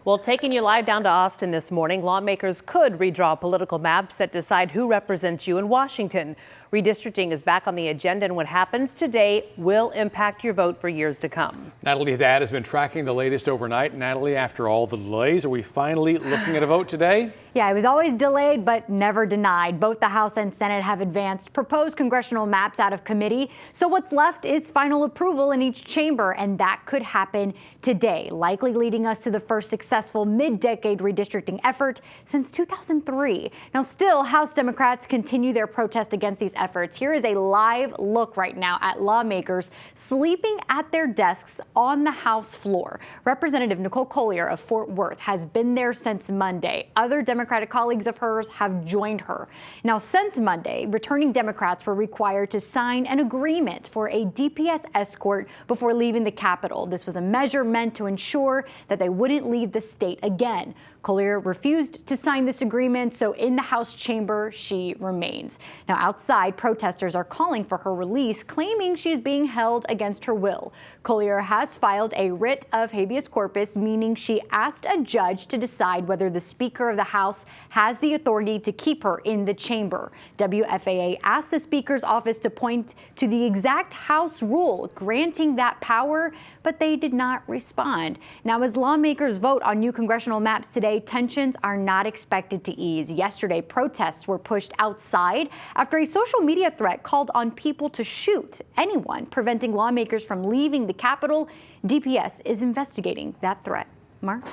Well, taking you live down to Austin this morning, lawmakers could redraw political maps that decide who represents you in Washington. Redistricting is back on the agenda, and what happens today will impact your vote for years to come. Natalie Haddad has been tracking the latest overnight. Natalie, after all the delays, are we finally looking at a vote today? Yeah, it was always delayed but never denied. Both the House and Senate have advanced proposed congressional maps out of committee. So what's left is final approval in each chamber, and that could happen today, likely leading us to the first successful mid-decade redistricting effort since 2003. Now, still, House Democrats continue their protest against these efforts. Here is a live look right now at lawmakers sleeping at their desks on the House floor. Representative Nicole Collier of Fort Worth has been there since Monday. Other Democratic colleagues of hers have joined her. Now, since Monday, returning Democrats were required to sign an agreement for a DPS escort before leaving the Capitol. This was a measure meant to ensure that they wouldn't leave the state again. Collier refused to sign this agreement, so in the House chamber, she remains. Now, outside, protesters are calling for her release, claiming she is being held against her will. Collier has filed a writ of habeas corpus, meaning she asked a judge to decide whether the Speaker of the House has the authority to keep her in the chamber. WFAA asked the Speaker's office to point to the exact House rule granting that power, but they did not respond. Now, as lawmakers vote on new congressional maps today, tensions are not expected to ease. Yesterday, protests were pushed outside after a social media threat called on people to shoot anyone preventing lawmakers from leaving the Capitol. DPS is investigating that threat. Mark?